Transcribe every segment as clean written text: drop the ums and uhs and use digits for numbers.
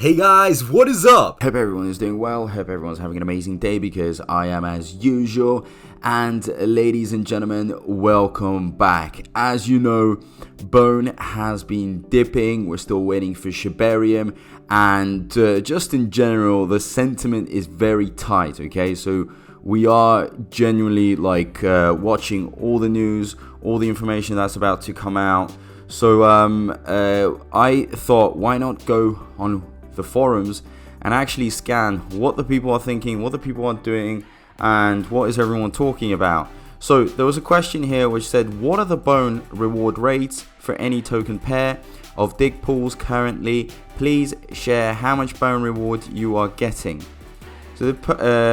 Hey guys, what is up? Hope everyone is doing well. Hope everyone's having an amazing day because I am as usual. And ladies and gentlemen, welcome back. As you know, Bone has been dipping. We're still waiting for Shibarium. And just in general, the sentiment is very tight, okay? So we are genuinely watching all the news, all the information that's about to come out. So I thought, why not go on the forums and actually scan what the people are thinking, what the people are doing, and what is everyone talking about. So there was a question here which said, what are the Bone reward rates for any token pair of dig pools currently? Please share how much Bone reward you are getting. So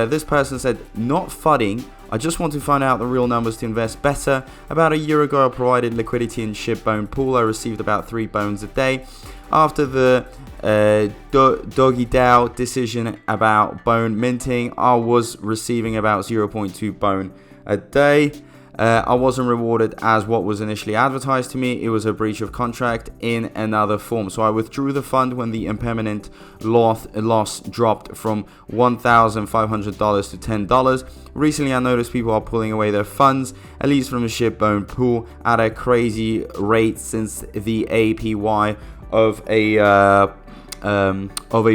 this person said, not fudding, I just want to find out the real numbers to invest better. About a year ago I provided liquidity in Shib Bone pool. I received about 3 bones a day. After the Dogecoin decision about Bone minting, I was receiving about 0.2 Bone a day. I wasn't rewarded as what was initially advertised to me. It was a breach of contract in another form. So I withdrew the fund when the impermanent loss dropped from $1,500 to $10. Recently I noticed people are pulling away their funds, at least from the Shib Bone pool, at a crazy rate since the APY of a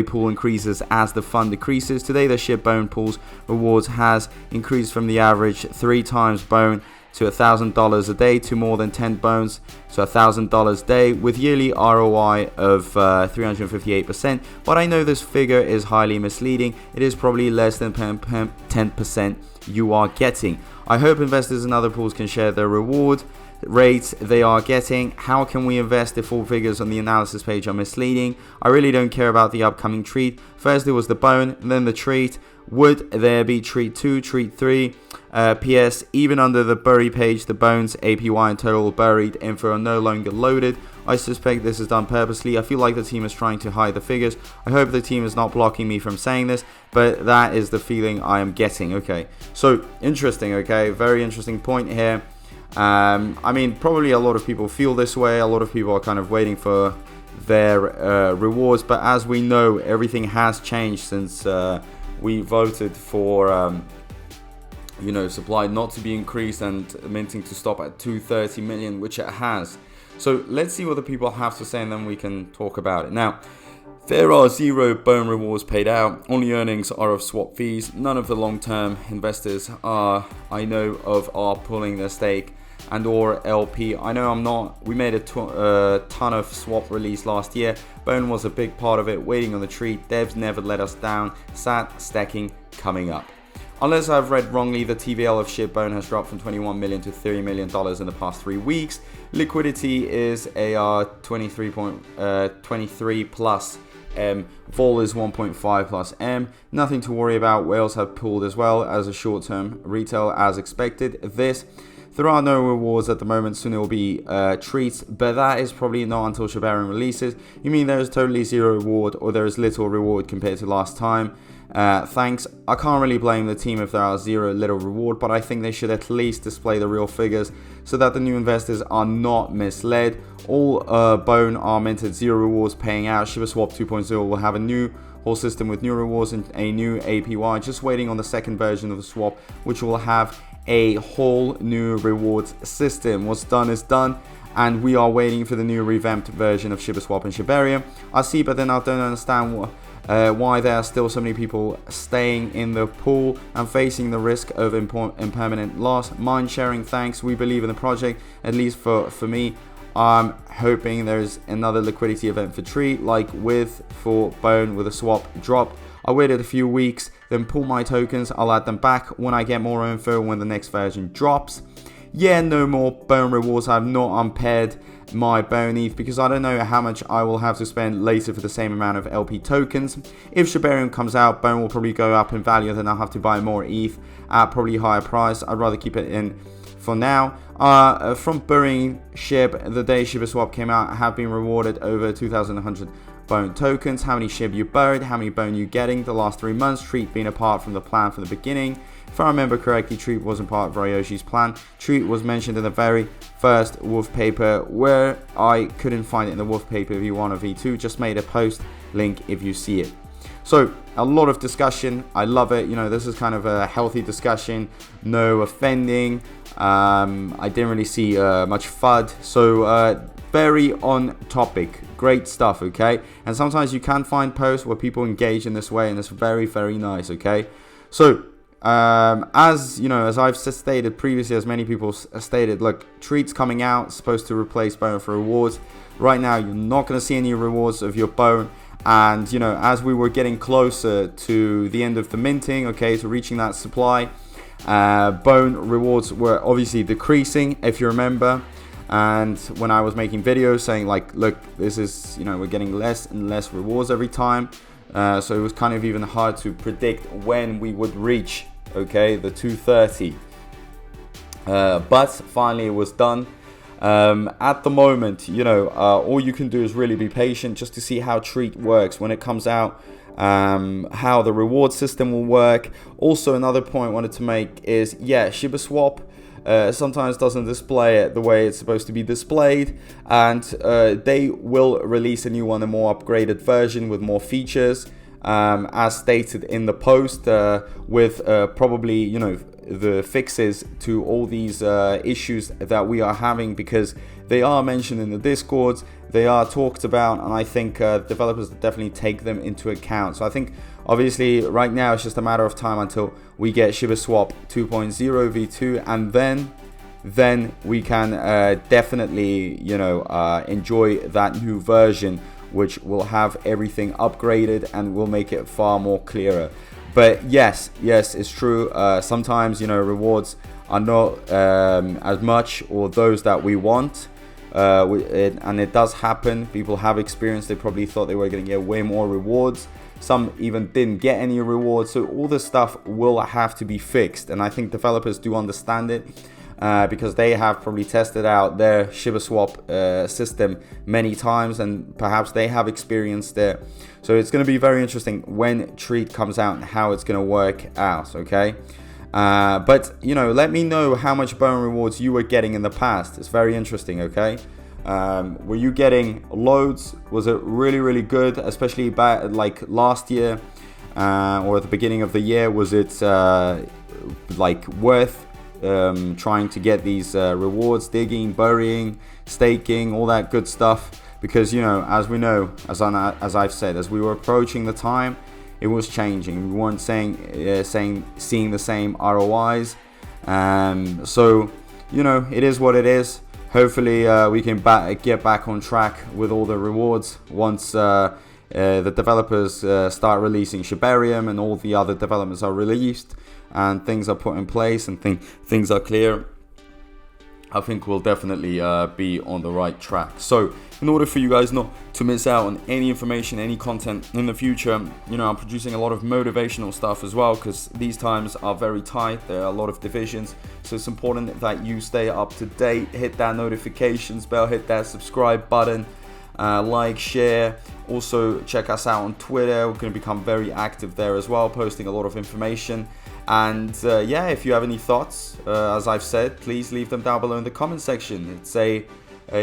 pool increases as the fund decreases. Today the Shib Bone pool's rewards has increased from the average 3 times Bone to $1,000 a day to more than 10 bones, so $1,000 a day, with yearly ROI of 358%. But I know this figure is highly misleading. It is probably less than 10% you are getting. I hope investors in other pools can share their reward rates they are getting. How can we invest if all figures on the analysis page are misleading? I really don't care about the upcoming treat. First there was the Bone, then the treat. Would there be treat 2, treat 3? PS, even under the bury page, the Bones, APY and total buried info are no longer loaded. I suspect this is done purposely. I feel like the team is trying to hide the figures. I hope the team is not blocking me from saying this, but that is the feeling I am getting. Okay, so interesting, okay, very interesting point here. I mean, probably a lot of people feel this way. A lot of people are kind of waiting for their rewards, but as we know, everything has changed since we voted for supply not to be increased and minting to stop at 230 million, which it has. So let's see what the people have to say and then we can talk about it. Now, there are 0 Bone rewards paid out. Only earnings are of swap fees. None of the long-term investors I know of are pulling their stake and or LP. I know I'm not. We made a ton of swap release last year. Bone was a big part of it, waiting on the treat. Devs never let us down. Sad stacking coming up. Unless I've read wrongly, the TVL of Shib Bone has dropped from $21 million to $30 million in the past 3 weeks. Liquidity is AR 23 plus. Vol is 1.5 plus M. Nothing to worry about. Whales have pulled as well as a short-term retail as expected. There are no rewards at the moment, soon it will be treats, but that is probably not until Shibarium releases. You mean there is totally 0 reward, or there is little reward compared to last time? Thanks. I can't really blame the team if there are little reward, but I think they should at least display the real figures so that the new investors are not misled. All Bone are minted 0 rewards paying out. Shibaswap 2.0 will have a new whole system with new rewards and a new APY. Just waiting on the second version of the swap, which will have a whole new rewards system. What's done is done, and we are waiting for the new revamped version of Shibaswap and Shibarium. I see, but then I don't understand why there are still so many people staying in the pool and facing the risk of impermanent loss. Mind sharing, thanks. We believe in the project, at least for me. I'm hoping there's another liquidity event for treat, like for Bone with a swap drop. I waited a few weeks, then pull my tokens. I'll add them back when I get more info when the next version drops. Yeah, no more Bone rewards. I've not unpaired my Bone ETH because I don't know how much I will have to spend later for the same amount of LP tokens. If Shibarium comes out, Bone will probably go up in value, then I'll have to buy more ETH at probably higher price. I'd rather keep it in for now. From burying Shib, the day Shibaswap came out, I have been rewarded over 2,100 Bone tokens. How many Shib you buried, how many Bone you getting the last 3 months, treat being apart from the plan from the beginning. If I remember correctly, treat wasn't part of Ryoshi's plan. Treat was mentioned in the very first wolf paper, where I couldn't find it in the wolf paper V1 or V2. Just made a post link if you see it. So a lot of discussion. I love it. You know, this is kind of a healthy discussion, no offending. I didn't really see much FUD. So very on topic, great stuff. Okay, and sometimes you can find posts where people engage in this way, and it's very, very nice. Okay, so as you know, as I've stated previously, as many people stated, look, treats coming out supposed to replace bone for rewards. Right now, you're not going to see any rewards of your bone. And you know, as we were getting closer to the end of the minting, okay, to reaching that supply, bone rewards were obviously decreasing, if you remember. And when I was making videos saying like, look, this is, you know, we're getting less and less rewards every time, so it was kind of even hard to predict when we would reach, okay, the 230. But finally it was done. At the moment, you know, all you can do is really be patient just to see how treat works when it comes out, how the reward system will work. Also, another point I wanted to make is, yeah, Shibaswap sometimes doesn't display it the way it's supposed to be displayed, and they will release a new one, a more upgraded version with more features, as stated in the post, with probably, you know, the fixes to all these issues that we are having, because they are mentioned in the discords, they are talked about, and I think developers definitely take them into account. So I think obviously right now it's just a matter of time until we get Shibaswap 2.0 v2, and then we can definitely, you know, enjoy that new version, which will have everything upgraded and will make it far more clearer. But yes, it's true. Sometimes, you know, rewards are not as much, or those that we want. And it does happen. People have experienced. They probably thought they were going to get way more rewards. Some even didn't get any rewards. So all this stuff will have to be fixed. And I think developers do understand it, because they have probably tested out their Shibaswap system many times, and perhaps they have experienced it. So it's going to be very interesting when treat comes out and how it's going to work out, okay? But, you know, let me know how much bone rewards you were getting in the past. It's very interesting, okay? Were you getting loads? Was it really, really good, especially back like last year, or at the beginning of the year? Was it like worth trying to get these rewards, digging, burying, staking, all that good stuff? Because, you know, as we know, as I've said, as we were approaching the time, it was changing. We weren't seeing the same ROIs. So, you know, it is what it is. Hopefully we can get back on track with all the rewards once the developers start releasing Shibarium, and all the other developments are released and things are put in place and things are clear. I think we'll definitely be on the right track. So in order for you guys not to miss out on any information, any content in the future, you know, I'm producing a lot of motivational stuff as well, because these times are very tight. There are a lot of divisions, so it's important that you stay up to date. Hit that notifications bell, hit that subscribe button, like, share. Also check us out on Twitter. We're going to become very active there as well, posting a lot of information. And yeah, if you have any thoughts, as I've said, please leave them down below in the comment section. It's a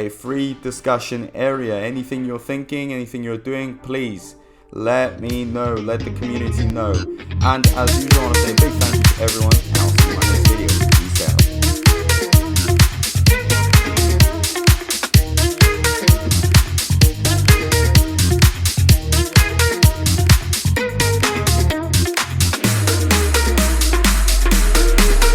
free discussion area. Anything you're thinking, anything you're doing, please let me know, let the community know. And as usual, I want to say a big thank you to everyone, and I'll see you in my next video.